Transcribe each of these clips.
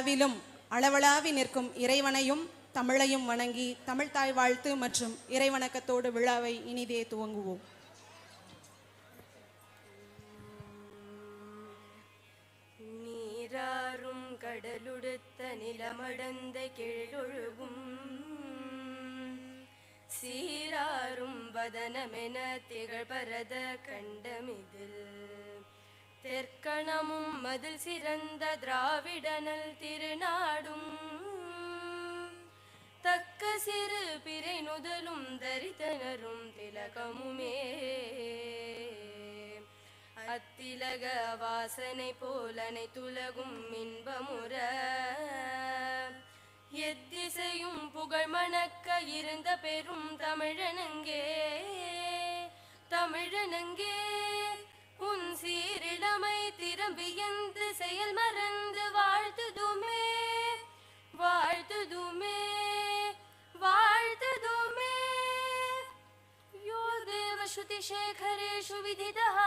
விழாவிலும் அளவளாவி நிற்கும் இறைவனையும் தமிழையும் வணங்கி தமிழ் தாய் வாழ்த்து மற்றும் இறைவணக்கத்தோடு விழாவை இனிதே துவங்குவோம். நீராறும் கடலுடுத்த நிலமடந்த கீழொழுகும் சீராறும் வதனமென திகழ்பரத கண்டமிதில் தெற்கணமும் மதில் சிறந்த திராவிடனல் திருநாடும் தக்க சிறு பிறை நுதலும் தரித்தனரும் திலகமுமே அத்திலக வாசனை போலனை துலகும் இன்பமுற எத்திசையும் புகழ் மணக்க இருந்த பெரும் தமிழனங்கே தமிழனங்கே உன் சீரிழமை திறம்பியந்து செயல் மறந்து வாழ்த்துதுமே வாழ்த்துதுமே வாழ்த்துதுமே யோ தேவஸ்ருதி சேகரேஷு விதிதः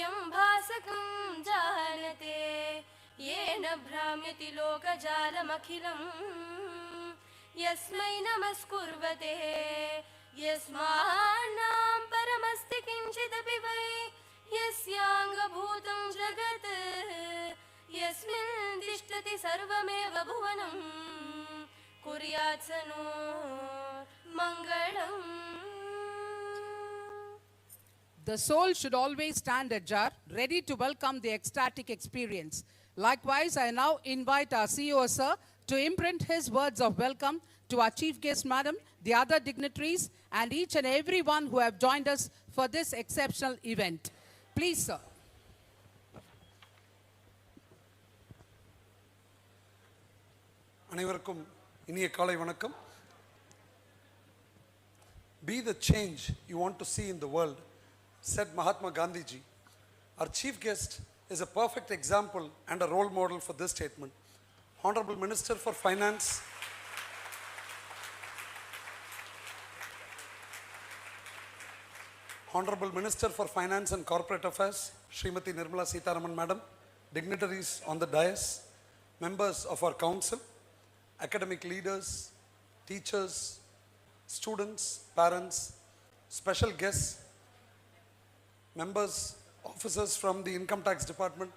யம் भासकं जानते येन भ्राम्यति लोकजालमखिलं यस्मै नमस्कुर्वते यस्मान्नां परमस्ति किञ्चिदपि वै यस्याङ्गभूतं जगत् यस्मिन् तिष्ठति सर्वमेव भुवनं कुर्यात् स नो मङ्गलम्. The soul should always stand ajar, ready to welcome the ecstatic experience. Likewise, I now invite our CEO, sir, to imprint his words of welcome to our chief guest, madam, the other dignitaries, and each and every one who have joined us for this exceptional event. Please, sir. அனைவருக்கும் இனிய காலை வணக்கம். Be the change you want to see in the world, said Mahatma Gandhi ji. Our chief guest is a perfect example and a role model for this statement. Honorable Minister for Finance, Honorable Minister for Finance and Corporate Affairs, Srimati Nirmala Sitaraman Madam, dignitaries on the dais, members of our council, academic leaders, teachers, students, parents, special guests, members, officers from the Income Tax Department,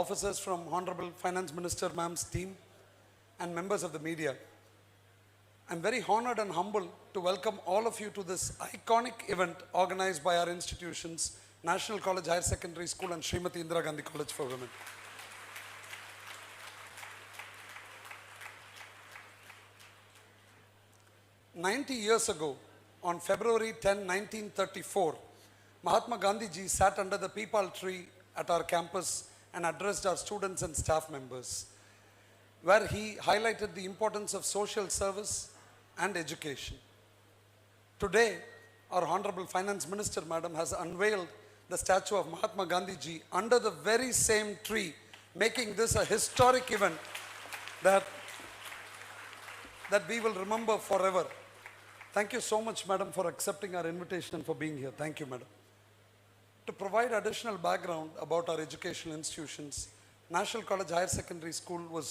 officers from Honorable Finance Minister Ma'am's team, and members of the media. I'm very honored and humbled to welcome all of you to this iconic event organized by our institutions, National College Higher Secondary School and Srimati Indira Gandhi College for Women. "90 years ago, on February 10, 1934, Mahatma Gandhi ji sat under the peepal tree at our campus and addressed our students and staff members, where he highlighted the importance of social service and education. Today, our Honorable Finance Minister Madam has unveiled the statue of Mahatma Gandhi ji under the very same tree, making this a historic event that we will remember forever. Thank you so much, Madam, for accepting our invitation and for being here. Thank you, Madam. To provide additional background about our educational institutions, National College Higher Secondary School was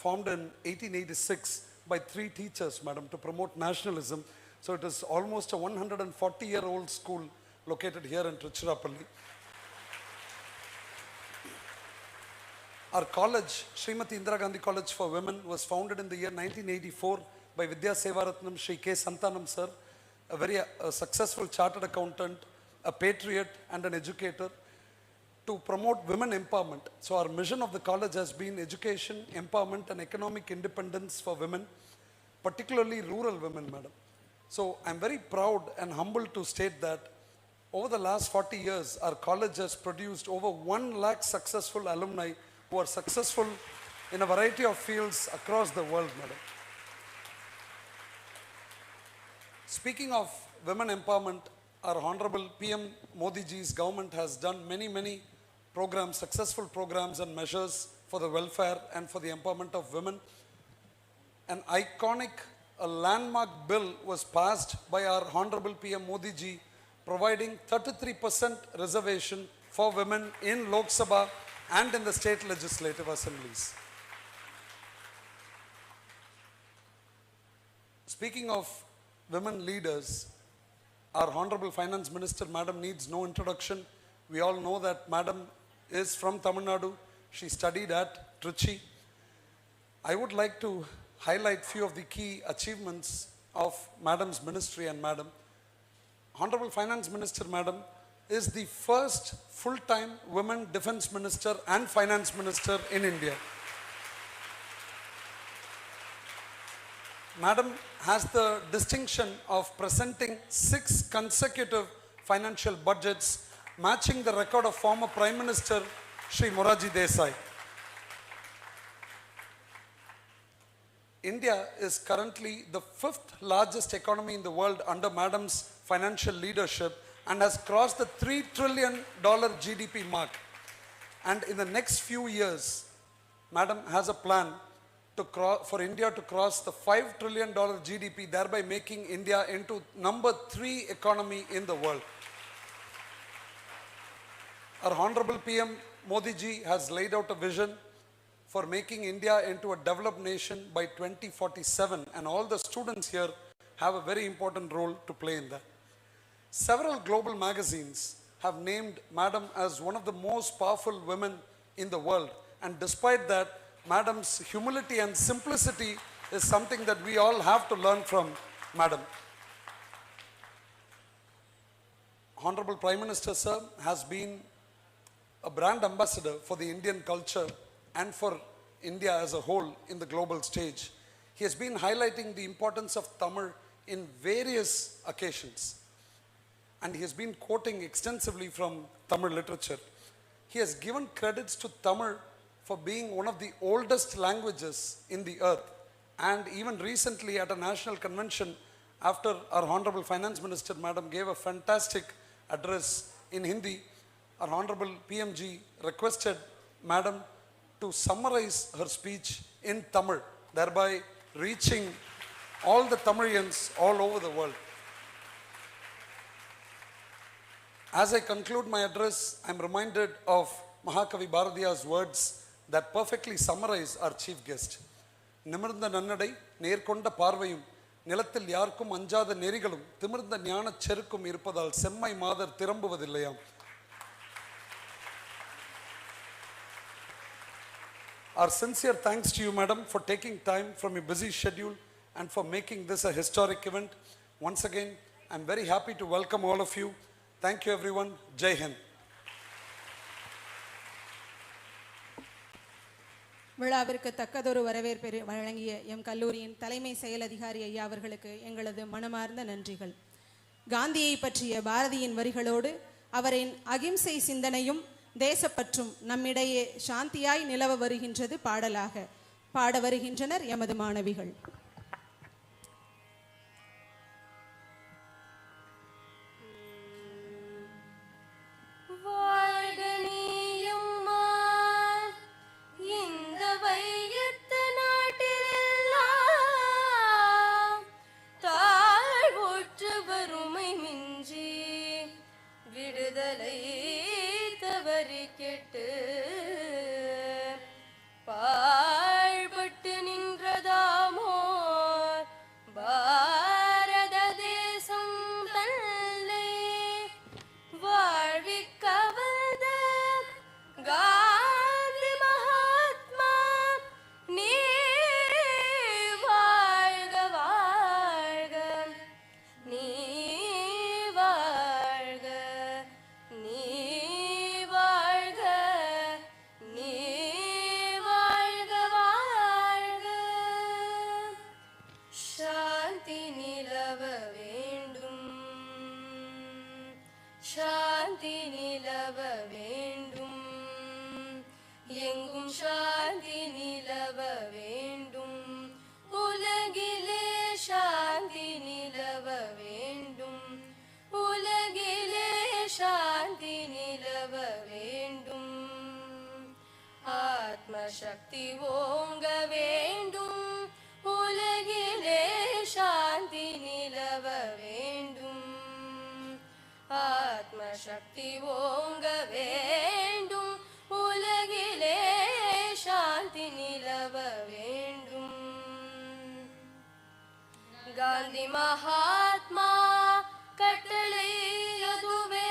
formed in 1886 by 3 teachers, Madam, to promote nationalism. So it is almost a 140-year-old school located here in Tiruchirappalli. Our college, Srimati Indira Gandhi College for Women, was founded in the year 1984 by Vidya Sevaratnam Shri K. Santanam sir, a very successful chartered accountant, a patriot and an educator, to promote women empowerment. So our mission of the college has been education, empowerment and economic independence for women, particularly rural women, madam. So I'm very proud and humbled to state that over the last 40 years, our college has produced over 1 lakh successful alumni who are successful in a variety of fields across the world, madam. Speaking of women empowerment, our Honorable PM Modi ji's government has done many programs, successful programs and measures for the welfare and for the empowerment of women. An iconic, a landmark bill was passed by our Honorable PM Modi ji, providing 33% reservation for women in Lok Sabha and in the state legislative assemblies. Speaking of women leaders, our Honorable Finance Minister, Madam, needs no introduction. We all know that Madam is from Tamil Nadu. She studied at Trichy. I would like to highlight few of the key achievements of Madam's ministry and Madam. Honorable Finance Minister, Madam, is the first full-time women defense minister and finance minister in India. Madam has the distinction of presenting 6 consecutive financial budgets, matching the record of former Prime Minister Shri Morarji Desai. India is currently the 5th largest economy in the world under Madam's financial leadership and has crossed the $3 trillion GDP mark. And in the next few years, Madam has a plan for India to cross the $5 trillion GDP, thereby making India into number 3 economy in the world. Our Honorable PM Modi ji has laid out a vision for making India into a developed nation by 2047, and all the students here have a very important role to play in that. Several global magazines have named Madam as one of the most powerful women in the world, and despite that, Madam's humility and simplicity is something that we all have to learn from Madam. Honorable Prime Minister, sir, has been a brand ambassador for the Indian culture and for India as a whole in the global stage. He has been highlighting the importance of Tamil in various occasions, and he has been quoting extensively from Tamil literature. He has given credits to Tamil for being one of the oldest languages in the earth, and even recently at a national convention, after our Honorable Finance Minister Madam gave a fantastic address in Hindi, our Honorable PMG requested Madam to summarize her speech in Tamil, thereby reaching all the Tamilians all over the world. As I conclude my address, I am reminded of Mahakavi Bharatiya's words that perfectly summarize our chief guest. நிமிர்ந்த நன்னடை நேர்கொண்ட பார்வையும் நிலத்தில் யாருக்கும் அஞ்சாத நெறிகளும் திமிர்ந்த ஞானச் செருக்கும் இருப்பதால் செம்மை மாதர் திரும்புவதில்லையாம். Our sincere thanks to you, Madam, for taking time from your busy schedule and for making this a historic event. Once again, I am very happy to welcome all of you. Thank you, everyone. Jai Hind. விழாவிற்கு தக்கதொரு வரவேற்பு வழங்கிய M கல்லூரியின் தலைமை செயல் அதிகாரி ஐயா அவர்களுக்கு எங்களது மனமார்ந்த நன்றிகள். காந்தியை பற்றிய பாரதியின் வரிகளோடு அவரின் அகிம்சை சிந்தனையும் தேசப்பற்றும் நம்மிடையே சாந்தியாய் நிலவ வருகின்றது பாடலாக. பாட வருகின்றனர் எமது மாணவிகள். சக்தி ஓங்க வேண்டும் உலகிலே சாந்தி நிலவ வேண்டும் ஆத்ம சக்தி ஓங்க வேண்டும் உலகிலே சாந்தி நிலவ வேண்டும் காந்தி மகாத்மா கட்டளை அதுவே.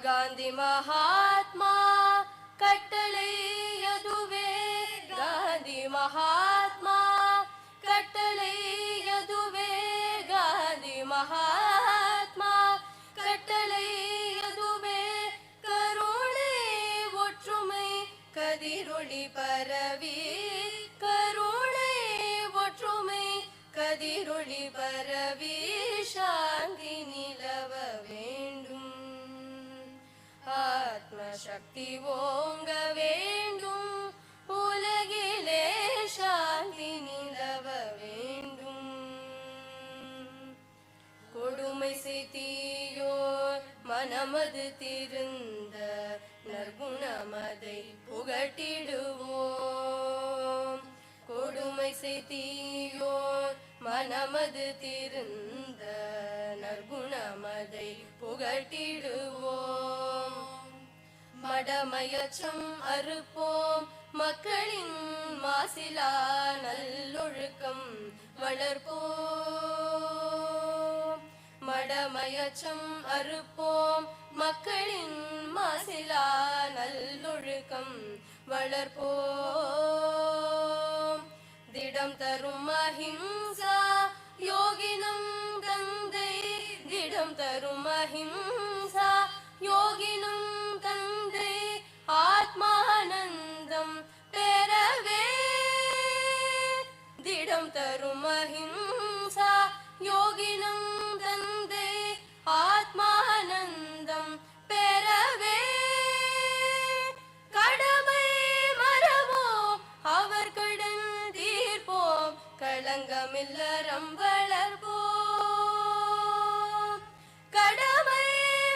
காந்தி மகாத்மா கட்டளை அதுவே. காந்தி மகாத்மா கட்டளை அதுவே. காந்தி மகாத்மா கட்டளை அதுவே. கருணை ஒற்றுமை கதிரொளி பரவி. கருணை ஒற்றுமை கதிரொளி பரவி சாந்தி நிலவ வேண்டும். ஆத்ம சக்தி ஓங்க வேண்டும். உலகிலே சாந்தி நிலவ வேண்டும். கொடுமை செய்தியோர் மனமது திருந்த நற்குணமதை புகட்டிடுவோம். கொடுமை செய்தியோர் மனமது திருந்த நற்குணமதை புகட்டிடுவோம். மடமயச்சம் அறுப்போம். மக்களின் மாசிலா நல்லொழுக்கம் வளர்ப்போம். மடமயச்சம் அறுப்போம். மக்களின் மாசிலா நல்லொழுக்கம் வளர்ப்போம். திடம் தரும் அஹிம்சா யோகினம் தந்தை. திடம் தரும் அஹிம்சா யோகினம் தந்தை. ஆத்மானந்தம் பெறவே. திடம் தரும் அஹிம்சா யோகினம் தந்தை. ஆத்மானந்தம் பெறவே. கடமை மறவோம். அவர் கடன் தீர்ப்போம். களங்கமில்லறம் வளர்ப்போம். கடமை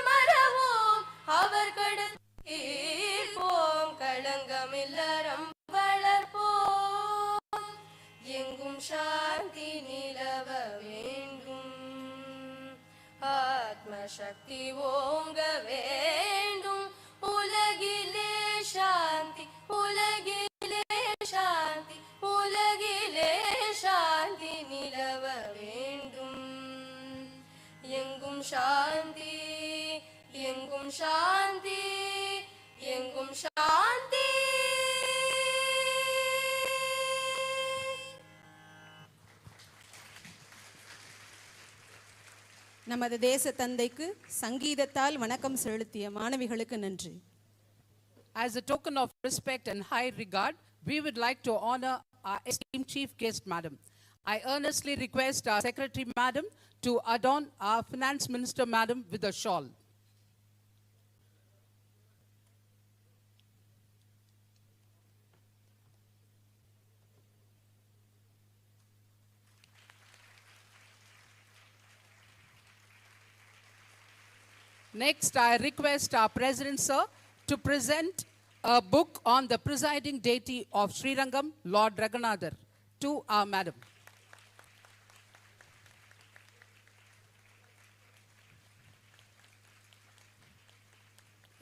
மறவோம். அவர் கடன் தீர்ப்போம். களங்கமில்லறம் வளர்ப்போம். எங்கும் சாந்தி நிலவ வேண்டும். ஆத்ம சக்தி ஓங்க வேண்டும். உலகிலே சாந்தி. உலகிலே சாந்தி. உலகிலே சாந்தி நிலவ வேண்டும். எங்கும் சாந்தி. எங்கும் சாந்தி. எங்கும் சாந்தி. நமது தேச தந்தைக்கு சங்கீதத்தால் வணக்கம் செலுத்திய மாணவிகளுக்கு நன்றி. As a token of respect and high regard, we would like to honor our esteemed Chief Guest, Madam. I earnestly request our Secretary, Madam, to adorn our Finance Minister, Madam, with a shawl. Next, I request our President, Sir, to present a book on the presiding deity of Srirangam, Lord Raghunather, to our Madam.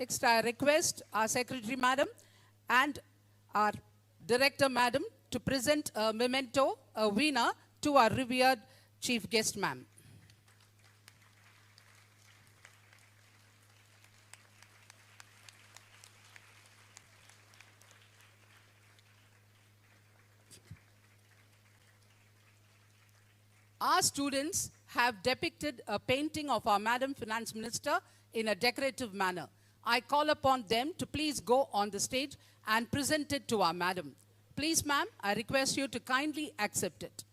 Next, I request our Secretary, Madam, and our Director, Madam, to present a memento, a veena, to our revered Chief Guest, Ma'am. Our students have depicted a painting of our Madam Finance Minister in a decorative manner. I call upon them to please go on the stage and present it to our Madam. Please, ma'am, I request you to kindly accept it.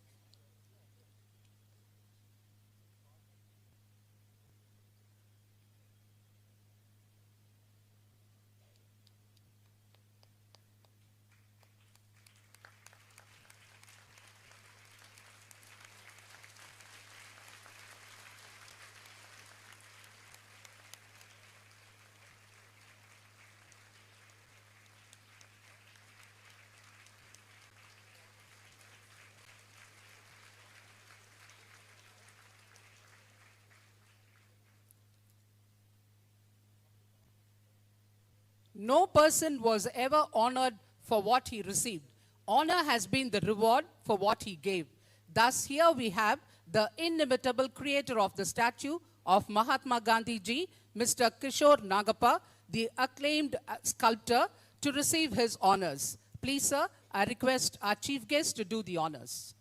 No person was ever honored for what he received. Honor has been the reward for what he gave. Thus, here we have the inimitable creator of the statue of Mahatma Gandhi ji, Mr. Kishore Nagappa, the acclaimed sculptor, to receive his honors. Please, sir, I request our chief guest to do the honors.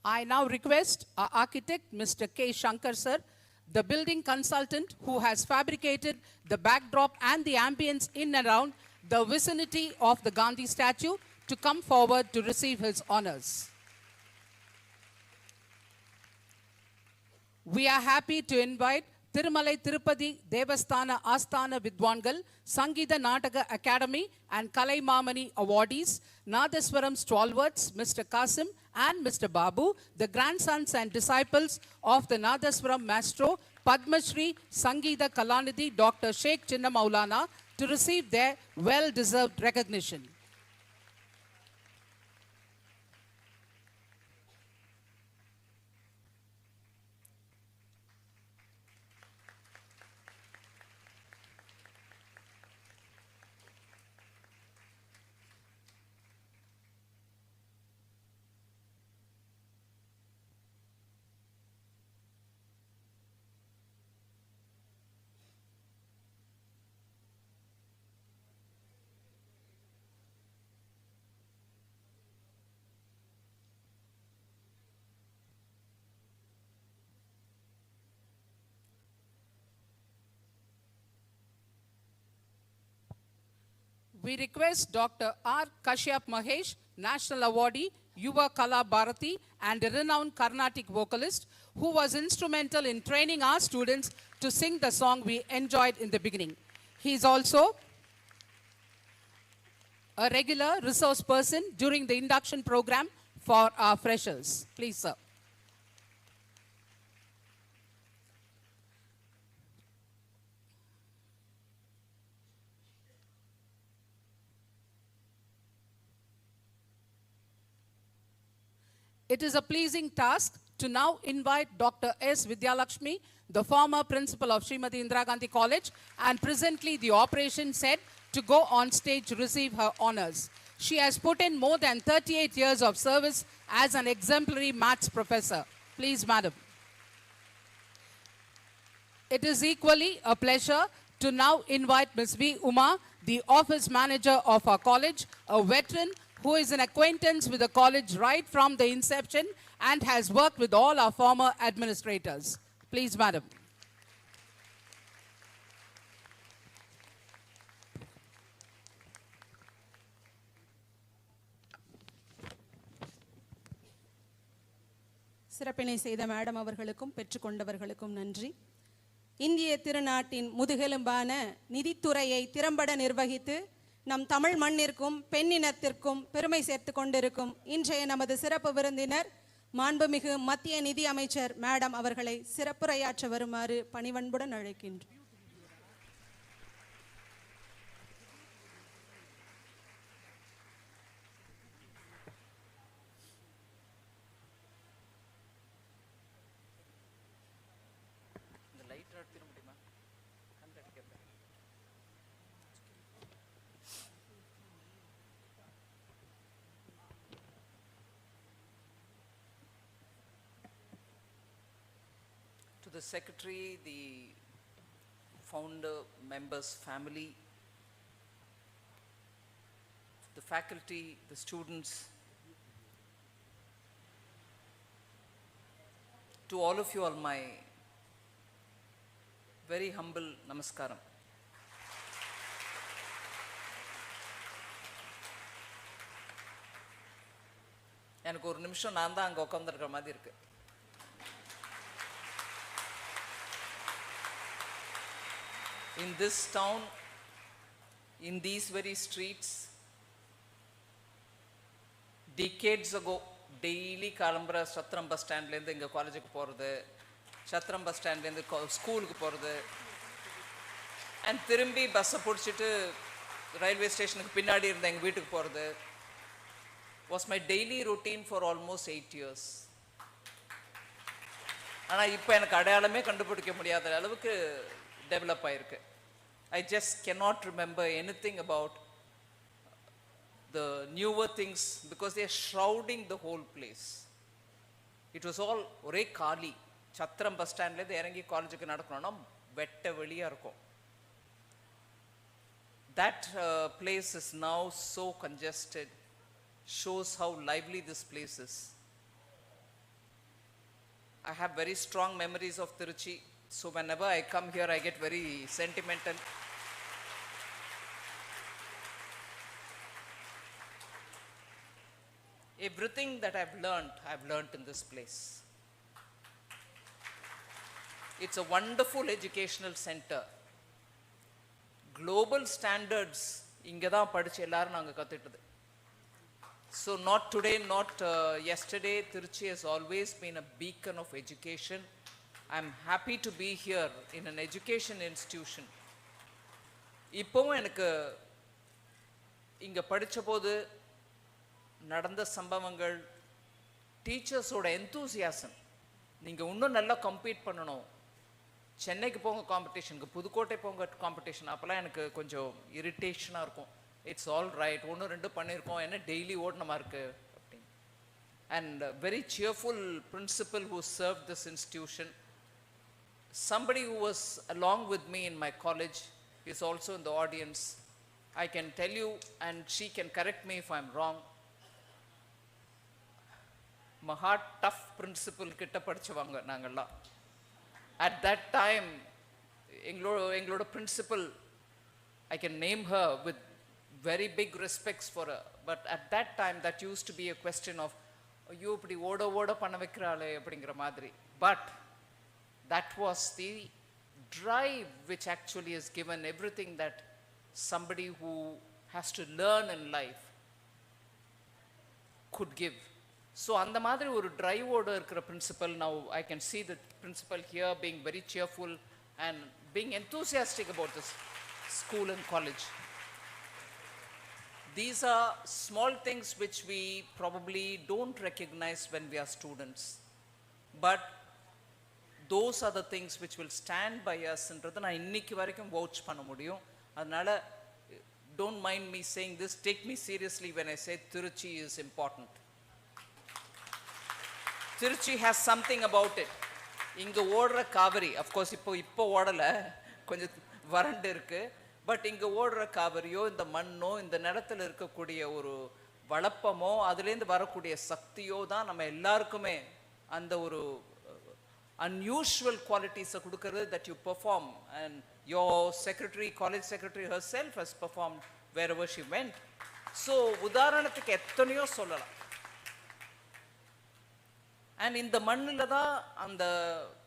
I now request our architect, Mr. K. Shankar sir, the building consultant who has fabricated the backdrop and the ambience in and around the vicinity of the Gandhi statue, to come forward to receive his honors. We are happy to invite Nirmala Tirupati Devasthana Asthana Vidwangal, Sangeeta Nataka Academy and Kalai Mamani awardees, Nadaswaram stalwarts, Mr. Kasim and Mr. Babu, the grandsons and disciples of the Nadaswaram maestro, Padma Shri Sangeeta Kalanidhi, Dr. Sheikh Chinna Maulana, to receive their well-deserved recognition. We request Dr. R. Kashyap Mahesh, National Awardee, Yuva Kala Bharati, and a renowned Carnatic vocalist who was instrumental in training our students to sing the song we enjoyed in the beginning. He is also a regular resource person during the induction program for our freshers. Please, sir. It is a pleasing task to now invite Dr. S. Vidyalakshmi, the former principal of Srimati Indira Gandhi College and presently the operations head, to go on stage to receive her honors. She has put in more than 38 years of service as an exemplary maths professor. Please, madam. It is equally a pleasure to now invite Ms. V. Uma, the office manager of our college, a veteran who is an acquaintance with the college right from the inception and has worked with all our former administrators. Please, madam. சிறப்பினை செய்த madam அவர்களுக்கும் பெற்றுக்கொண்டவர்களுக்கும் நன்றி. இந்திய திருநாட்டின் முதுகெலும்பான நிதித்துறையை திறம்பட நிர்வகித்து நம் தமிழ் மண்ணிற்கும் பெண்ணினத்திற்கும் பெருமை சேர்த்து கொண்டிருக்கும் இன்றைய நமது சிறப்பு விருந்தினர் மாண்புமிகு மத்திய நிதி அமைச்சர் மேடம் அவர்களை சிறப்புரையாற்ற வருமாறு பணிவன்புடன் அழைக்கின்றோம். To the secretary, the founder members, family, the faculty, the students, to all of you all my very humble namaskaram. எனக்கு ஒரு நிமிஷம் நான் தான் அங்கே உட்காந்துருக்கிற மாதிரி இருக்கு. In this town, in these very streets, decades ago, daily Kalambra Sitaraman bus stand lende inga college ku poradhu, Sitaraman bus stand lende school ku poradhu, and thirumbi bus pudichittu railway ஸ்டேஷனுக்கு பின்னாடி இருந்த எங்கள் வீட்டுக்கு போகிறது was my daily routine for almost 8 years. ஆனால் இப்போ எனக்கு அடையாளமே கண்டுபிடிக்க முடியாத அளவுக்கு டெவலப் ஆயிருக்கு. I just cannot remember anything about the newer things because they are shrouding the whole place. It was all ஒரே காலி. சத்திரம் பஸ் ஸ்டாண்ட்லேருந்து இறங்கி காலேஜுக்கு நடக்கணும்னா வெட்ட வெளியாக இருக்கும். That place is now so congested, shows how lively this place is. I have very strong memories of Tiruchi, so whenever I come here I get very sentimental. Everything that I've learned in this place. It's a wonderful educational center. Global standards இங்கே தான் படித்து எல்லாரும் நாங்கள் கற்றுக்கிட்டது. So not today, not yesterday, Tiruchi has always been a beacon of education. I'm happy to be here in an education institution. இப்போவும் எனக்கு இங்கே படித்த போது நடந்த சம்பவங்கள், டீச்சர்ஸோட எந்தூசியாசம், நீங்கள் இன்னும் நல்லா கம்பீட் பண்ணணும், சென்னைக்கு போங்க காம்படிஷனுக்கு, புதுக்கோட்டை போங்க காம்படிஷன், அப்போல்லாம் எனக்கு கொஞ்சம் இரிட்டேஷனாக இருக்கும். இட்ஸ் ஆல் ரைட், 1-2 பண்ணியிருக்கோம், என்ன டெய்லி ஓடணுமா இருக்குது அப்படின்னு. And very cheerful principal who serve this institution, somebody who was along with me in my college is also in the audience. I can tell you and she can correct me if I'm wrong. மகா tough principal கிட்ட படிச்சவங்க நாங்கள்லாம். At that time, எங்களோட principal, I can name her with very big respects for her, but at that time that used to be a question of ஐயோ இப்படி ஓட பண்ண வைக்கிறாளே அப்படிங்கிற மாதிரி. But that was the drive which actually has given everything that somebody who has to learn in life could give. So அந்த மாதிரி ஒரு டிரைவோடு இருக்கிற principal, now I can see the principal here being very cheerful and being enthusiastic about this school and college. These are small things which we probably don't recognize when we are students, but those are the things which will stand by us ன்றதை நான் இன்னைக்கு வரைக்கும் vouch பண்ண முடியும். அதனால don't mind me saying this, take me seriously when I say Tiruchi is important. Tiruchi has something about it. இங்கே ஓடுற Kaveri, of course இப்போ ஓடலை, கொஞ்சம் வறண்டு இருக்கு, பட் இங்கே ஓடுற காவிரியோ இந்த மண்ணோ இந்த நிலத்தில் இருக்கக்கூடிய ஒரு வளப்பமோ அதுலேருந்து வரக்கூடிய சக்தியோ தான் நம்ம எல்லாருக்குமே அந்த ஒரு unusual qualities கொடுக்கறது that you perform, and your secretary, college secretary herself has performed wherever she went. So உதாரணத்துக்கு எத்தனையோ சொல்லலாம். அண்ட் இந்த மண்ணில் தான் அந்த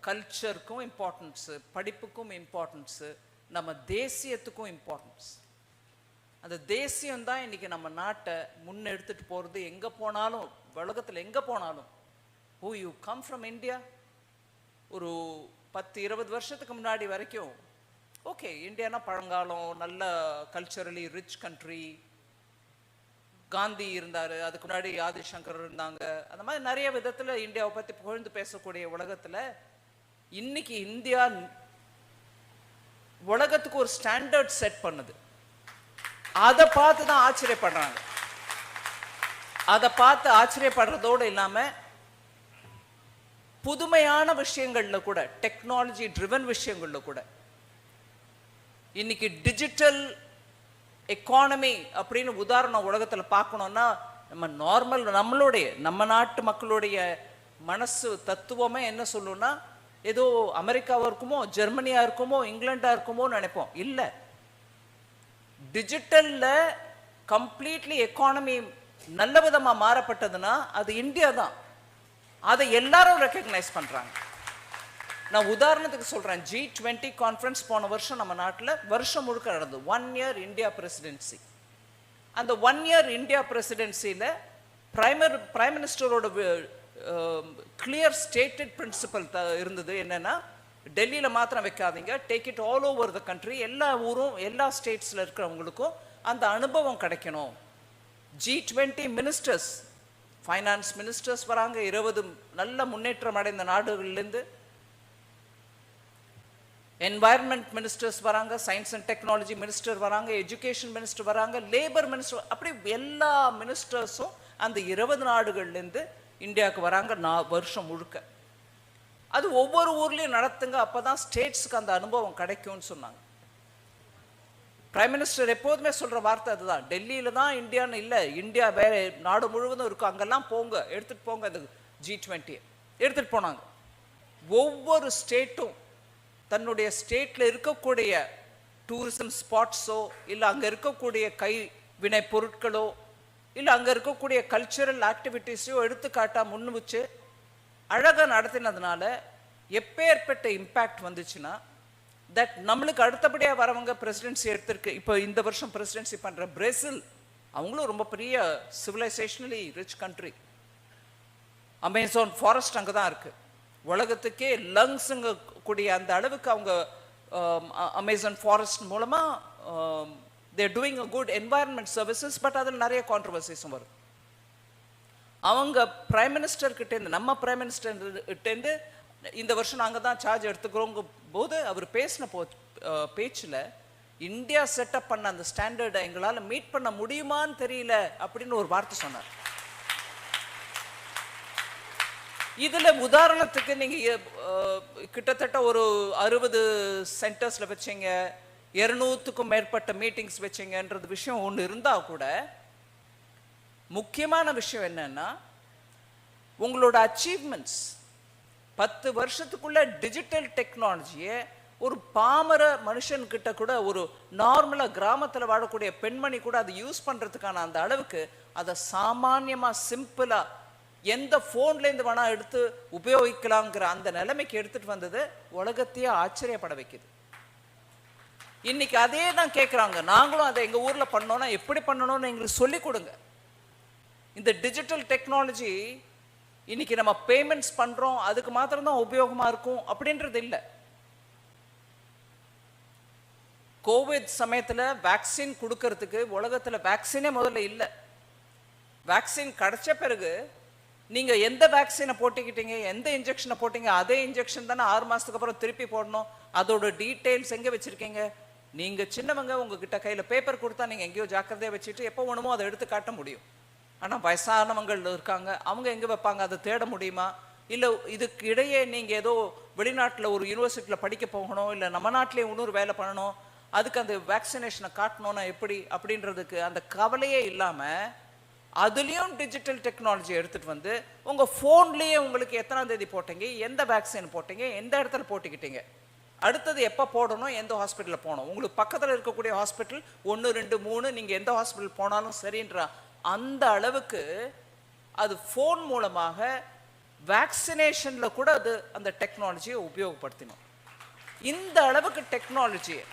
கல்ச்சருக்கும் இம்பார்ட்டன்ஸு, படிப்புக்கும் இம்பார்ட்டன்ஸு, நம்ம தேசியத்துக்கும் இம்பார்ட்டன்ஸ். அந்த தேசியம்தான் இன்றைக்கி நம்ம நாட்டை முன்னெடுத்துட்டு போகிறது. எங்கே போனாலும், உலகத்தில் எங்கே போனாலும், who you come from India, ஒரு 10-20 வருஷத்துக்கு முன்னாடி வரைக்கும் ஓகே இந்தியானா பழங்காலம், நல்ல கல்ச்சரலி ரிச் கண்ட்ரி, காந்தி இருந்தார், அதுக்கு முன்னாடி ஆதிசங்கர் இருந்தாங்க, அந்த மாதிரி நிறைய விதத்தில் இந்தியாவை பற்றி புகழ்ந்து பேசக்கூடிய உலகத்தில் இன்னைக்கு இந்தியா உலகத்துக்கு ஒரு ஸ்டாண்டர்ட் செட் பண்ணுது. அதை பார்த்து தான் ஆச்சரியப்படுறாங்க. அதை பார்த்து ஆச்சரியப்படுறதோடு இல்லாமல் புதுமையான விஷயங்களில் கூட, டெக்னாலஜி ட்ரிவன் விஷயங்களில் கூட, இன்னைக்கு டிஜிட்டல் எக்கானமி அப்படின்னு உதாரணம் உலகத்தில் பார்க்கணுன்னா நம்ம நார்மல் நம்ம நாட்டு மக்களுடைய மனசு தத்துவமே என்ன சொல்லுன்னா, ஏதோ அமெரிக்காவாக இருக்குமோ, ஜெர்மனியாக இருக்குமோ, இங்கிலாண்டாக இருக்குமோ நினைப்போம். இல்லை, டிஜிட்டலில் கம்ப்ளீட்லி எக்கானமி நல்ல விதமாக மாறப்பட்டதுன்னா அது இந்தியா தான். அதை எல்லாரும் ரெக்கக்னைஸ் பண்ணுறாங்க. நான் உதாரணத்துக்கு சொல்கிறேன், G20 கான்ஃபரன்ஸ் போன வருஷம் நம்ம நாட்டில் வருஷம் முழுக்க நடந்தது. 1 year இந்தியா பிரசிடென்சி. அந்த 1 year இந்தியா பிரசிடென்சியில் பிரைம் மினிஸ்டரோட கிளியர் ஸ்டேட்டட் பிரின்சிபல் இருந்தது என்னன்னா, டெல்லியில் மாத்திரம் வைக்காதீங்க, take it all over the country. எல்லா ஊரும் எல்லா ஸ்டேட்ஸில் இருக்கிறவங்களுக்கும் அந்த அனுபவம் கிடைக்கணும். G20 மினிஸ்டர்ஸ், ஃபைனான்ஸ் மினிஸ்டர்ஸ் வராங்க, 20 நல்ல முன்னேற்றம் அடைந்த நாடுகள்லேருந்து. என்வாயர்மெண்ட் மினிஸ்டர்ஸ் வராங்க, சயின்ஸ் அண்ட் டெக்னாலஜி மினிஸ்டர் வராங்க, எஜுகேஷன் மினிஸ்டர் வராங்க, லேபர் மினிஸ்டர், அப்படி எல்லா மினிஸ்டர்ஸும் அந்த 20 நாடுகள்லேருந்து இந்தியாவுக்கு வராங்க வருஷம் முழுக்க. அது ஒவ்வொரு ஊர்லேயும் நடத்துங்க, அப்போ தான் ஸ்டேட்ஸுக்கு அந்த அனுபவம் கிடைக்கும்னு சொன்னாங்க. பிரைம் மினிஸ்டர் எப்போதுமே சொல்கிற வார்த்தை அதுதான். டெல்லியில் தான் இந்தியான்னு இல்லை, இந்தியா வேற நாடு முழுவதும் இருக்கும், அங்கெல்லாம் போங்க, எடுத்துகிட்டு போங்க. அந்த G20 எடுத்துகிட்டு போனாங்க. ஒவ்வொரு ஸ்டேட்டும் தன்னுடைய ஸ்டேட்டில் இருக்கக்கூடிய டூரிசம் ஸ்பாட்ஸோ இல்லை அங்கே இருக்கக்கூடிய கைவினை பொருட்களோ இல்லை அங்கே இருக்கக்கூடிய கல்ச்சுரல் ஆக்டிவிட்டீஸையோ எடுத்துக்காட்டா முன்னு வச்சு அழகாக நடத்தினதுனால எப்பேற்பட்ட இம்பேக்ட் வந்துச்சுன்னா, தட் நம்மளுக்கு அடுத்தபடியாக வரவங்க பிரசிடென்சி எடுத்திருக்கு. இப்போ இந்த வருஷம் பிரசிடென்சி பண்ணுற பிரேசில், அவங்களும் ரொம்ப பெரிய சிவிலைசேஷனலி ரிச் கண்ட்ரி. அமேசான் ஃபாரஸ்ட் அங்கே தான் இருக்குது. உலகத்துக்கே லங்ஸுங்க கூடிய அந்த அளவுக்கு அவங்க அமேசான் ஃபாரஸ்ட் மூலமாக they're doing a good environment services. But அதில் நிறைய கான்ட்ரவர்சிஸும் வரும். அவங்க பிரைம் மினிஸ்டர்கிட்டேருந்து, நம்ம பிரைம் மினிஸ்டர்கிட்டேருந்து இந்த வருஷம் நாங்கள் தான் சார்ஜ் எடுத்துக்கிறோங்க போது அவர் பேசின பேச்சில் இந்தியா செட்டப் பண்ண அந்த ஸ்டாண்டர்டை எங்களால் மீட் பண்ண முடியுமான்னு தெரியல அப்படின்னு ஒரு வார்த்தை சொன்னார். இதில் உதாரணத்துக்கு நீங்கள் கிட்டத்தட்ட ஒரு 60 சென்டர்ஸில் வச்சிங்க, 200க்கும் மேற்பட்ட மீட்டிங்ஸ் வச்சிங்கன்றது விஷயம் ஒன்று இருந்தால் கூட, முக்கியமான விஷயம் என்னன்னா உங்களோட அச்சீவ்மெண்ட்ஸ் 10 வருஷத்துக்குள்ள டிஜிட்டல் டெக்னாலஜியை ஒரு பாமர மனுஷன்கிட்ட கூட, ஒரு நார்மலாக கிராமத்தில் வாழக்கூடிய பெண்மணி கூட அதை யூஸ் பண்ணுறதுக்கான அந்த அளவுக்கு அதை சாமான்யமாக சிம்பிளாக எந்த ஃபோன்லேருந்து வேணால் எடுத்து உபயோகிக்கலாங்கிற அந்த நிலைமைக்கு எடுத்துகிட்டு வந்தது உலகத்தையே ஆச்சரியப்பட வைக்குது. இன்னைக்கு அதே தான் கேட்குறாங்க, நாங்களும் அதை எங்கள் ஊரில் பண்ணோன்னா எப்படி பண்ணணும்னு எங்களுக்கு சொல்லிக் கொடுங்க. இந்த டிஜிட்டல் டெக்னாலஜி இன்னைக்கு நம்ம பேமெண்ட்ஸ் பண்ணுறோம், அதுக்கு மாத்திரம்தான் உபயோகமாக இருக்கும் அப்படின்றது இல்லை. கோவிட் சமயத்தில் வேக்சின் கொடுக்கறதுக்கு உலகத்தில் வேக்சினே முதல்ல இல்லை. வேக்சின் கிடைச்ச பிறகு நீங்கள் எந்த வேக்சினை போட்டிக்கிட்டீங்க, எந்த இன்ஜெக்ஷனை போட்டீங்க, அதே இன்ஜெக்ஷன் தானே 6 மாதத்துக்கு அப்புறம் திருப்பி போடணும். அதோட டீட்டெயில்ஸ் எங்கே வச்சுருக்கீங்க? நீங்கள் சின்னவங்க உங்ககிட்ட கையில் பேப்பர் கொடுத்தா நீங்கள் எங்கேயோ ஜாக்கிரதையாக வச்சுட்டு எப்போ வேணுமோ அதை எடுத்து காட்ட முடியும். ஆனால் வயசானவங்கள் இருக்காங்க, அவங்க எங்கே வைப்பாங்க? அதை தேட முடியுமா? இல்லை இதுக்கு இடையே நீங்கள் ஏதோ வெளிநாட்டில் ஒரு யூனிவர்சிட்டியில் படிக்க போகணும், இல்லை நம்ம நாட்டிலே இன்னொரு வேலை பண்ணணும், அதுக்கு அந்த வேக்சினேஷனை காட்டணும்னா எப்படி அப்படின்றதுக்கு அந்த கவலையே இல்லாமல் அதுலேயும் டிஜிட்டல் டெக்னாலஜி எடுத்துகிட்டு வந்து உங்கள் ஃபோன்லேயே உங்களுக்கு எத்தனாம் தேதி போட்டீங்க, எந்த வேக்சின் போட்டீங்க, எந்த இடத்துல போட்டுக்கிட்டீங்க, அடுத்தது எப்போ போடணும், எந்த ஹாஸ்பிட்டலில் போகணும், உங்களுக்கு பக்கத்தில் இருக்கக்கூடிய ஹாஸ்பிட்டல் 1, 2, 3 நீங்கள் எந்த ஹாஸ்பிட்டல் போனாலும் சரின்ற அந்த அளவுக்கு அது ஃபோன் மூலமாக வேக்சினேஷனில் கூட அது அந்த டெக்னாலஜியை உபயோகப்படுத்தினோம். இந்த அளவுக்கு டெக்னாலஜியை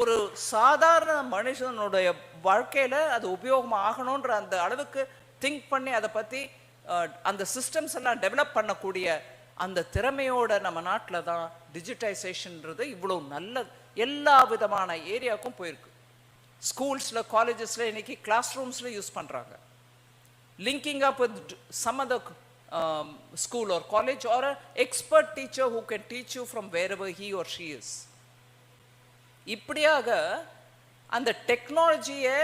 ஒரு சாதாரண மனுஷனுடைய வாழ்க்கையில் அது உபயோகமாக ஆகணுன்ற அந்த அளவுக்கு திங்க் பண்ணி அதை பற்றி அந்த சிஸ்டம்ஸ் எல்லாம் டெவலப் பண்ணக்கூடிய அந்த திறமையோட நம்ம நாட்டில் தான் டிஜிட்டைசேஷன்ன்றது இவ்வளோ நல்ல எல்லா விதமான ஏரியாவுக்கும் போயிருக்கு. ஸ்கூல்ஸில், காலேஜஸில் இன்னைக்கு கிளாஸ் ரூம்ஸில் யூஸ் பண்ணுறாங்க. Linking up with some other school or college or a expert teacher who can teach you from wherever he or she is. இப்படியாக அந்த டெக்னாலஜியை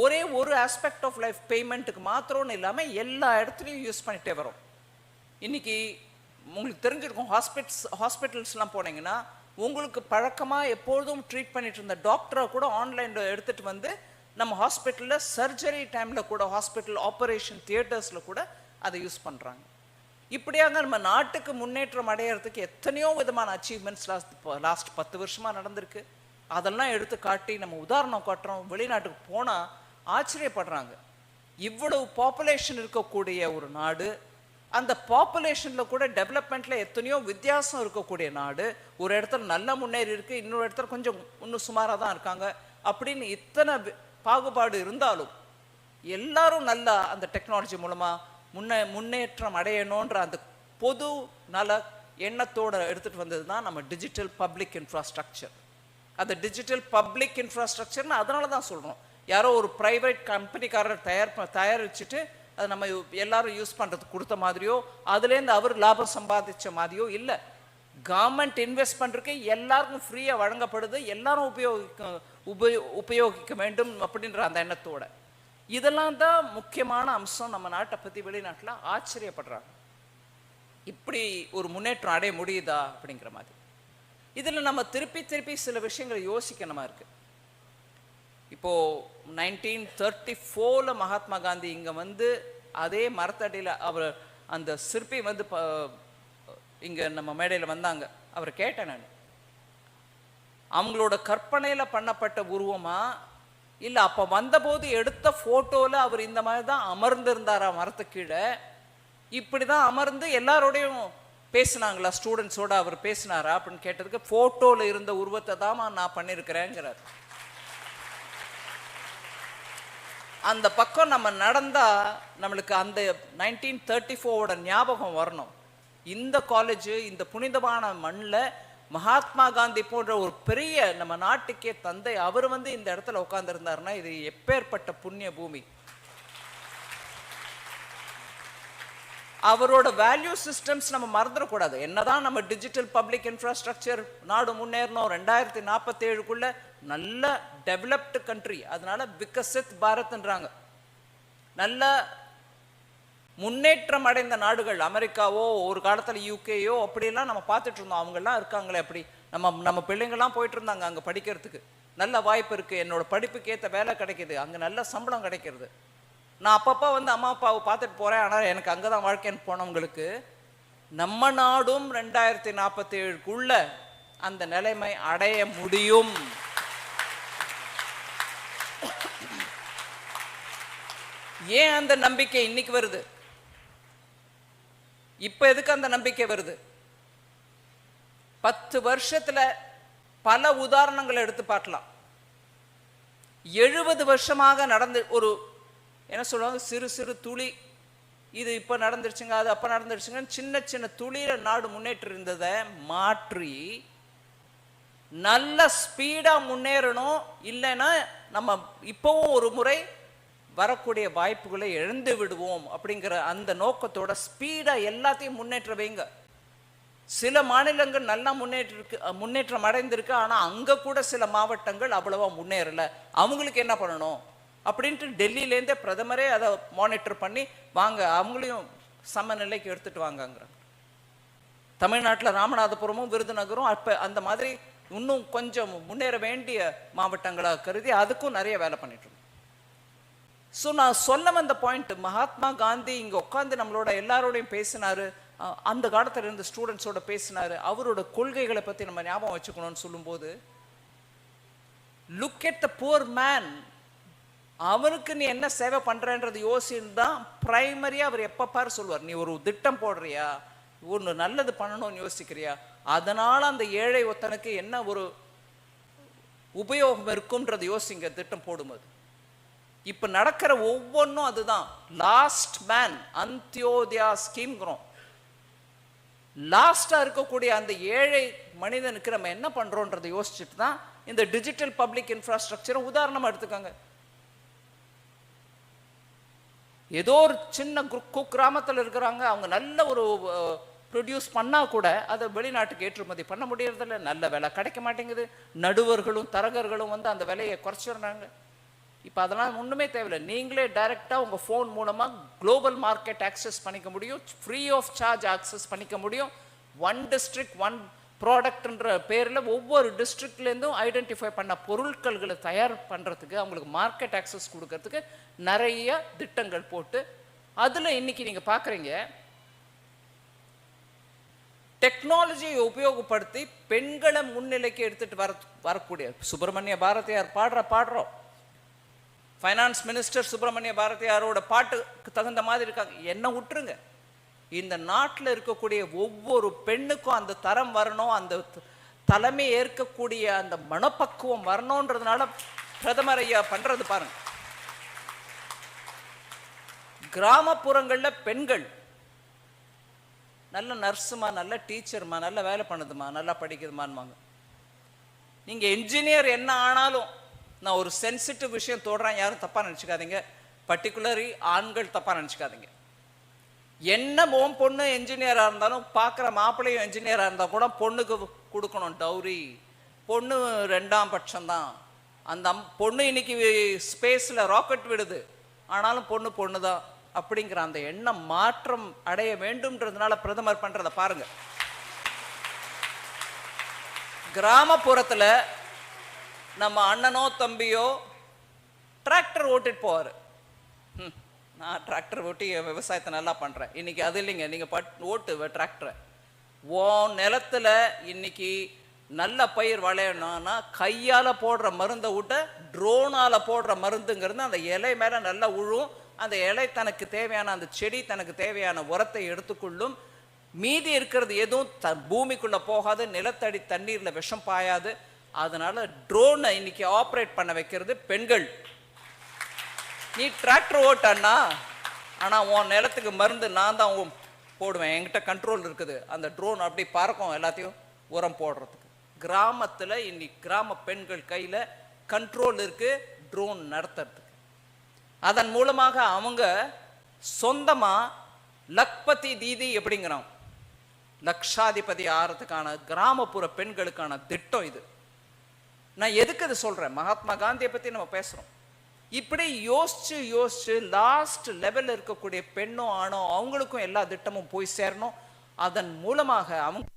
ஒரே ஒரு ஆஸ்பெக்ட் ஆஃப் லைஃப் பேமெண்ட்டுக்கு மாத்திரம்னு இல்லாமல் எல்லா இடத்துலையும் யூஸ் பண்ணிகிட்டே வரோம். இன்றைக்கி உங்களுக்கு தெரிஞ்சிருக்கும், ஹாஸ்பிட்டல்ஸ்லாம் போனீங்கன்னா உங்களுக்கு பழக்கமாக எப்பொழுதும் ட்ரீட் பண்ணிட்டு இருந்த டாக்டரை கூட ஆன்லைனில் எடுத்துகிட்டு வந்து நம்ம ஹாஸ்பிட்டலில் சர்ஜரி டைமில் கூட, ஹாஸ்பிட்டல் ஆப்ரேஷன் தியேட்டர்ஸில் கூட அதை யூஸ் பண்ணுறாங்க. இப்படியாக நம்ம நாட்டுக்கு முன்னேற்றம் அடையிறதுக்கு எத்தனையோ விதமான அச்சீவ்மெண்ட்ஸ் லாஸ்ட் 10 வருஷமாக நடந்திருக்கு. அதெல்லாம் எடுத்து காட்டி நம்ம உதாரணம் காட்டுறோம். வெளிநாட்டுக்கு போனால் ஆச்சரியப்படுறாங்க. இவ்வளவு பாப்புலேஷன் இருக்கக்கூடிய ஒரு நாடு, அந்த பாப்புலேஷனில் கூட டெவலப்மெண்ட்டில் எத்தனையோ வித்தியாசம் இருக்கக்கூடிய நாடு, ஒரு இடத்துல நல்லா முன்னேறி இருக்குது, இன்னொரு இடத்துல கொஞ்சம் இன்னும் சுமாராக தான் இருக்காங்க அப்படின்னு இத்தனை பாகுபாடு இருந்தாலும் எல்லாரும் நல்லா அந்த டெக்னாலஜி மூலமாக முன்னேற்றம் அடையணுன்ற அந்த பொது நல எண்ணத்தோடு எடுத்துகிட்டு வந்தது தான் நம்ம டிஜிட்டல் பப்ளிக் இன்ஃப்ராஸ்ட்ரக்சர். அந்த டிஜிட்டல் பப்ளிக் இன்ஃப்ராஸ்ட்ரக்சர்னு அதனால தான் சொல்கிறோம். யாரோ ஒரு ப்ரைவேட் கம்பெனிக்காரர் தயாரிச்சுட்டு அதை நம்ம எல்லாரும் யூஸ் பண்ணுறதுக்கு கொடுத்த மாதிரியோ அதுலேருந்து அவர் லாபம் சம்பாதிச்ச மாதிரியோ இல்லை. கவர்மெண்ட் இன்வெஸ்ட் பண்ணுறதுக்கு எல்லாருக்கும் ஃப்ரீயாக வழங்கப்படுது, எல்லாரும் உபயோகிக்க வேண்டும் அப்படின்ற அந்த எண்ணத்தோட. இதெல்லாம் தான் முக்கியமான அம்சம். நம்ம நாட்டை பற்றி வெளிநாட்டில் ஆச்சரியப்படுறாங்க, இப்படி ஒரு முன்னேற்றம் அடைய முடியுதா அப்படிங்கிற மாதிரி. இதில் நம்ம திருப்பி சில விஷயங்களை யோசிக்கணுமா இருக்கு. இப்போது 1934 மகாத்மா காந்தி இங்கே வந்து அதே மரத்தடியில் அவர் அந்த சிற்பி வந்து இங்கே நம்ம மேடையில் வந்தாங்க. அவரை கேட்டேன் நான், அவங்களோட கற்பனையில் பண்ணப்பட்ட உருவமா இல்லை அப்போ வந்தபோது எடுத்த ஃபோட்டோவில் அவர் இந்த மாதிரி தான் அமர்ந்திருந்தாரா மரத்து கீழே, இப்படி தான் அமர்ந்து எல்லாரோடையும் பேசினாங்களா, ஸ்டூடெண்ட்ஸோட அவர் பேசினாரா அப்படின்னு கேட்டதுக்கு ஃபோட்டோவில் இருந்த உருவத்தை தான் நான் பண்ணியிருக்கிறேங்கிறார். அந்த பக்கம் நம்ம நடந்தா நம்மளுக்கு அந்த 1934 ஞாபகம் வரணும். இந்த காலேஜ், இந்த புனிதமான மண்ணில் மகாத்மா காந்தி போன்ற ஒரு பெரிய நம்ம நாட்டுக்கே தந்தை அவர் வந்து இந்த இடத்துல உட்கார்ந்துருந்தாருன்னா இது எப்பேற்பட்ட புண்ணிய பூமி. அவரோட வேல்யூ சிஸ்டம்ஸ் நம்ம மறந்துடக்கூடாது. என்னதான் நம்ம டிஜிட்டல் பப்ளிக் இன்ஃப்ராஸ்ட்ரக்சர் நாடு முன்னேறணும் 2047க்குள்ள நல்ல டெவலப்டு கண்ட்ரி, அதனால விகசித் பாரத்ன்றாங்க. நல்ல முன்னேற்றம் அடைந்த நாடுகள் அமெரிக்காவோ ஒரு காலத்தில் யூகேயோ அப்படியெல்லாம் நம்ம பார்த்துட்டு இருந்தோம். அவங்கெல்லாம் இருக்காங்களே அப்படி நம்ம பிள்ளைங்கள்லாம் போயிட்டு இருந்தாங்க அங்கே படிக்கிறதுக்கு. நல்ல வாய்ப்பு இருக்குது, என்னோட படிப்புக்கு ஏற்ற வேலை கிடைக்கிது, அங்கே நல்ல சம்பளம் கிடைக்கிறது. நான் அப்பப்போ வந்து அம்மா அப்பாவை பார்த்துட்டு போகிறேன், ஆனால் எனக்கு அங்கே தான் வாழ்க்கைன்னு போனவங்களுக்கு நம்ம நாடும் 2047க்குள்ள அந்த நிலைமை அடைய முடியும். ஏன் அந்த நம்பிக்கை இன்னைக்கு வருது? இப்ப எதுக்கு அந்த நம்பிக்கை வருது? 10 வருஷத்துல பல உதாரணங்களை எடுத்து பார்க்கலாம். 70 வருஷமாக நடந்து ஒரு என்ன சொல்லுவாங்க, சிறு சிறு துளி, இது இப்ப நடந்துருச்சுங்க அது அப்ப நடந்துருச்சுங்க, சின்ன சின்ன துளியில நாடு முன்னேற்றம் இருந்ததை மாற்றி நல்ல ஸ்பீடா முன்னேறணும். இல்லைன்னா நம்ம இப்பவும் ஒரு முறை வரக்கூடிய வாய்ப்புகளை இழந்து விடுவோம் அப்படிங்கிற அந்த நோக்கத்தோட ஸ்பீடா எல்லாத்தையும் முன்னேற்ற வைங்க. சில மாநிலங்கள் நல்லா முன்னேற்றம் அடைந்திருக்கு, ஆனா அங்க கூட சில மாவட்டங்கள் அவ்வளவா முன்னேறல. அவங்களுக்கு என்ன பண்ணணும் அப்படின்ட்டு டெல்லியிலேருந்தே பிரதமரே அதை மானிட்டர் பண்ணி வாங்க அவங்களையும் சமநிலைக்கு எடுத்துட்டு வாங்கங்கிறாங்க. தமிழ்நாட்டில் ராமநாதபுரமும் விருதுநகரும் அப்ப அந்த மாதிரி இன்னும் கொஞ்சம் முன்னேற வேண்டிய மாவட்டங்களாக கருதி அதுக்கும் நிறைய வேலை பண்ணிட்டு இருக்கோம். ஸோ நான் சொல்ல வந்த பாயிண்ட், மகாத்மா காந்தி இங்கே உட்காந்து நம்மளோட எல்லாரோடையும் பேசினாரு, அந்த காலத்தில் இருந்த ஸ்டூடெண்ட்ஸோட பேசினாரு, அவரோட கொள்கைகளை பற்றி நம்ம ஞாபகம் வச்சுக்கணும்னு சொல்லும்போது, look at the poor man, அவனுக்கு நீ என்ன சேவை பண்ணுறன்றது யோசின்னு தான் பிரைமரியாக அவர் எப்போ பாரு சொல்லுவார். நீ ஒரு திட்டம் போடுறியா, ஒன்று நல்லது பண்ணணும்னு யோசிக்கிறியா, அதனால் அந்த ஏழை ஒருத்தனுக்கு என்ன ஒரு உபயோகம் இருக்கும்ன்றது யோசிங்க திட்டம் போடும்போது. இப்ப நடக்கிற ஒவ்வொன்றும் அதுதான். லாஸ்ட் மேன் அந்தியோதயா ஸ்கீம்ங்கிறோம். லாஸ்டா இருக்கக்கூடிய அந்த ஏழை மனிதனுக்கு நம்ம என்ன பண்றோம்ன்றதை யோசிச்சுட்டு தான் இந்த டிஜிட்டல் பப்ளிக் இன்ஃப்ராஸ்ட்ரக்சரை உதாரணமா எடுத்துக்காங்க. ஏதோ ஒரு சின்ன குக்கிராமத்தில் இருக்கிறாங்க, அவங்க நல்ல ஒரு ப்ரொடியூஸ் பண்ணா கூட அதை வெளிநாட்டுக்கு ஏற்றுமதி பண்ண முடியறதில்ல, நல்ல விலை கிடைக்க மாட்டேங்குது, நடுவர்களும் தரகர்களும் வந்து அந்த விலையை குறைச்சிடுறாங்க. இப்போ அதெல்லாம் ஒன்றுமே தேவையில்லை, நீங்களே டைரெக்டாக உங்கள் ஃபோன் மூலமாக குளோபல் மார்க்கெட் ஆக்சஸ் பண்ணிக்க முடியும், ஃப்ரீ ஆஃப் சார்ஜ் ஆக்சஸ் பண்ணிக்க முடியும். ஒன் டிஸ்ட்ரிக்ட் ஒன் ப்ராடக்ட்ன்ற பேரில் ஒவ்வொரு டிஸ்ட்ரிக்ட்லேருந்தும் ஐடென்டிஃபை பண்ண பொருட்களை தயார் பண்ணுறதுக்கு அவங்களுக்கு மார்க்கெட் ஆக்சஸ் கொடுக்கறதுக்கு நிறைய திட்டங்கள் போட்டு, அதில் இன்னைக்கு நீங்கள் பார்க்குறீங்க டெக்னாலஜியை உபயோகப்படுத்தி பெண்களை முன்னிலைக்கு எடுத்துட்டு வரக்கூடிய சுப்பிரமணிய பாரதியார் பாடுறோம். ஃபைனான்ஸ் மினிஸ்டர் சுப்பிரமணிய பாரதியாரோட பாட்டுக்கு தகுந்த மாதிரி இருக்காங்க. என்ன விட்டுருங்க, இந்த நாட்டில் இருக்கக்கூடிய ஒவ்வொரு பெண்ணுக்கும் அந்த தரம் வரணும், அந்த தலைமை ஏற்கக்கூடிய அந்த மனப்பக்குவம் வரணுன்றதுனால பிரதமர் ஐயா பண்றது பாருங்க. கிராமப்புறங்களில் பெண்கள் நல்ல நர்ஸுமா, நல்ல டீச்சர்மா, நல்ல வேலை பண்ணுதுமா, நல்லா படிக்குதுமான்வாங்க. நீங்கள் என்ஜினியர் என்ன ஆனாலும், நான் ஒரு சென்சிட்டிவ் விஷயம் தோடுறேன், யாரும் தப்பாக நினச்சிக்காதீங்க, பர்டிகுலரி ஆண்கள் தப்பாக நினச்சிக்காதீங்க. என்ன பொண்ணு என்ஜினியராக இருந்தாலும் பார்க்குற மாப்பிள்ளையும் என்ஜினியராக இருந்தால் கூட பொண்ணுக்கு கொடுக்கணும் டவுரி. பொண்ணு 2ஆம் பட்சம்தான். அந்த பொண்ணு இன்னைக்கு ஸ்பேஸில் ராக்கெட் விடுது, ஆனாலும் பொண்ணு தான் அப்படிங்கிற அந்த எண்ணம் மாற்றம் அடைய வேண்டும்ன்றதுனால பிரதமர் பண்ணுறதை பாருங்க. கிராமப்புறத்தில் நம்ம அண்ணனோ தம்பியோ டிராக்டர் ஓட்டிட்டு போவார். நான் டிராக்டர் ஓட்டி விவசாயத்தை நல்லா பண்ணுறேன். இன்னைக்கு அது இல்லைங்க, நீங்கள் ஓட்டு டிராக்டரை. நிலத்தில் இன்னைக்கு நல்ல பயிர் விளையணும்னா கையால் போடுற மருந்தை விட்ட ட்ரோனால் போடுற மருந்துங்கிறது அந்த இலை மேலே நல்லா உழும். அந்த இலை தனக்கு தேவையான, அந்த செடி தனக்கு தேவையான உரத்தை எடுத்துக்கொள்ளும். மீதி இருக்கிறது எதுவும் பூமிக்குள்ளே போகாது, நிலத்தடி தண்ணீரில் விஷம் பாயாது. அதனால ட்ரோனை இன்னைக்கு ஆப்ரேட் பண்ண வைக்கிறது பெண்கள். நீ டிராக்டர் ஓட்டான்னா, ஆனால் உன் நிலத்துக்கு மருந்து நான் தான் போடுவேன், என்கிட்ட கண்ட்ரோல் இருக்குது. அந்த ட்ரோன் அப்படி பறக்கும் எல்லாத்தையும் உரம் போடுறதுக்கு. கிராமத்தில் இன்னைக்கு கிராம பெண்கள் கையில் கண்ட்ரோல் இருக்கு ட்ரோன் நடத்துறதுக்கு. அதன் மூலமாக அவங்க சொந்தமாக லக்பதி தீதி எப்படிங்கிறோம், லக்ஷாதிபதி ஆகிறதுக்கான கிராமப்புற பெண்களுக்கான திட்டம் இது. நான் எதுக்கு இது சொல்கிறேன், மகாத்மா காந்தியை பற்றி நம்ம பேசுகிறோம். இப்படி யோசிச்சு லாஸ்ட் லெவலில் இருக்கக்கூடிய பெண்ணோ ஆணோ அவங்களுக்கும் எல்லா திட்டமும் போய் சேரணும். அதன் மூலமாக அவங்க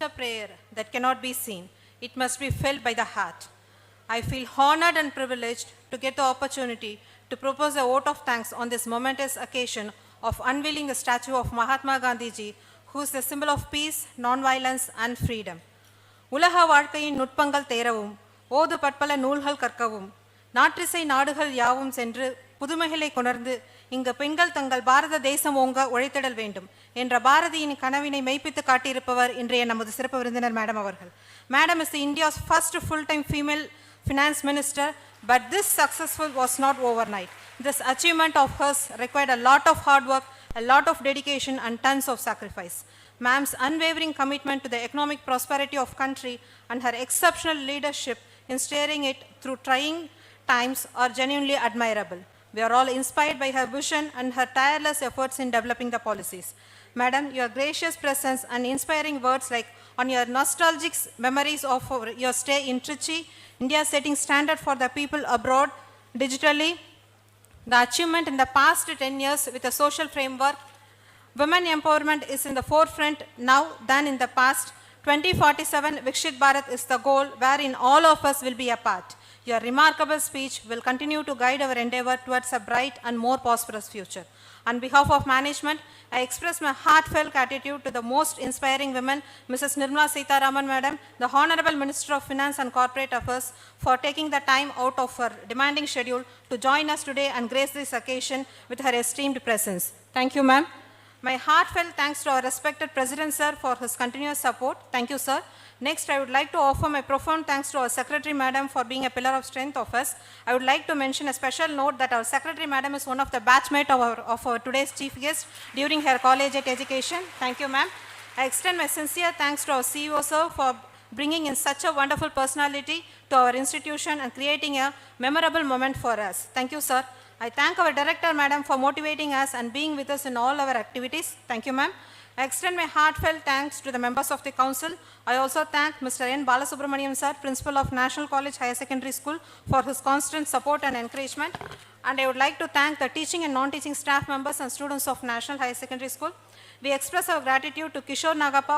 a prayer that cannot be seen. It must be felt by the heart. I feel honored and privileged to get the opportunity to propose a vote of thanks on this momentous occasion of unveiling the statue of Mahatma Gandhiji, who is the symbol of peace, non-violence and freedom. உலக வாழ்க்கையின் நுட்பங்கள் தேரவும், ஓது பற்பல நூல்கள் கற்கவும், நாற்றிசை நாடுகள் யாவும் சென்று புதுமைகளை கொணர்ந்து இங்கு பெண்கள் தங்கள் பாரத தேசம் ஓங்க உழைத்திடல் வேண்டும் என்ற பாரதியின் கனவினை மெய்ப்பித்து காட்டியிருப்பவர் இன்றைய நமது சிறப்பு விருந்தினர் மேடம் அவர்கள். Madam is the India's first full-time female finance minister, but this successful was not overnight. This achievement of hers required a lot of hard work, a lot of dedication and tons of sacrifice. Ma'am's unwavering commitment to the economic prosperity of country and her exceptional leadership in steering it through trying times are genuinely admirable. We are all inspired by her vision and her tireless efforts in developing the policies. Madam, your gracious presence and inspiring words like on your nostalgic memories of your stay in Trichy, India setting standard for the people abroad digitally, the achievement in the past 10 years with a social framework. Women empowerment is in the forefront now than in the past. 2047 Vikshit Bharat is the goal wherein all of us will be a part. Your remarkable speech will continue to guide our endeavor towards a bright and more prosperous future. On behalf of management, I express my heartfelt gratitude to the most inspiring women, Mrs. Nirmala Sitaraman Madam, the Honorable Minister of Finance and Corporate Affairs, for taking the time out of her demanding schedule to join us today and grace this occasion with her esteemed presence. Thank you, ma'am. My heartfelt thanks to our respected President, sir, for his continuous support. Thank you, sir. Next, I would like to offer my profound thanks to our Secretary, Madam, for being a pillar of strength of us. I would like to mention a special note that our Secretary, Madam, is one of the batchmates of our today's chief guest during her collegiate education. Thank you, ma'am. I extend my sincere thanks to our CEO, sir, for bringing in such a wonderful personality to our institution and creating a memorable moment for us. Thank you, sir. I thank our director, madam, for motivating us and being with us in all our activities. Thank you, ma'am. I extend my heartfelt thanks to the members of the council. I also thank Mr. N. Balasubramaniam, sir, principal of National College Higher Secondary School, for his constant support and encouragement. And I would like to thank the teaching and non-teaching staff members and students of National Higher Secondary School. We express our gratitude to Kishore Nagappa,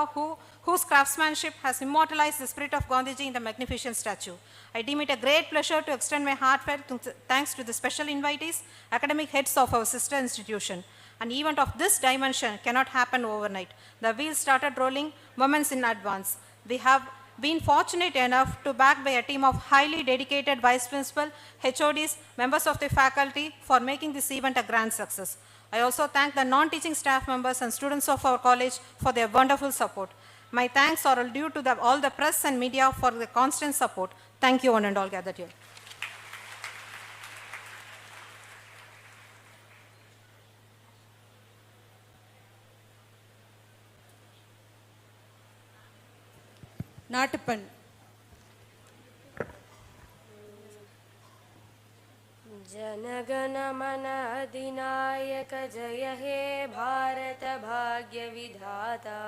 whose craftsmanship has immortalized the spirit of Gandhiji in the magnificent statue. I deem it a great pleasure to extend my heartfelt thanks to the special invitees, academic heads of our sister institution. An event of this dimension cannot happen overnight. The wheels started rolling moments in advance. We have been fortunate enough to back by a team of highly dedicated vice principal, HODs, members of the faculty for making this event a grand success. I also thank the non-teaching staff members and students of our college for their wonderful support. My thanks are due to all the press and media for the constant support. Thank you one and all gathered here. நாட்டுப்பண். जनगण मन अधिनायक जय हे भारत भाग्य विधाता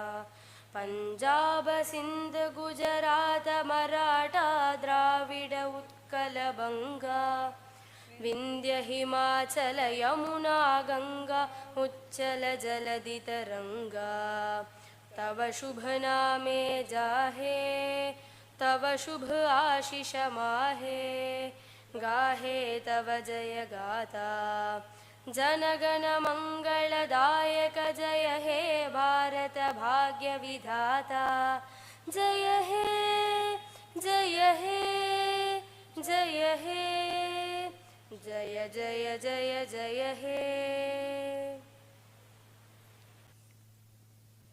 पंजाब सिंध गुजरात मराठा द्राविड उत्कल बंगा विंध्य हिमाचल यमुना गंगा उच्चल जलधि तरंगा तव शुभ नामे जाहे तव शुभ आशीष माहे गाहे तव जय गाथा जनगण मंगलदायक जय हे भारत भाग्य विधाता जय हे जय हे जय हे जय जय जय जय हे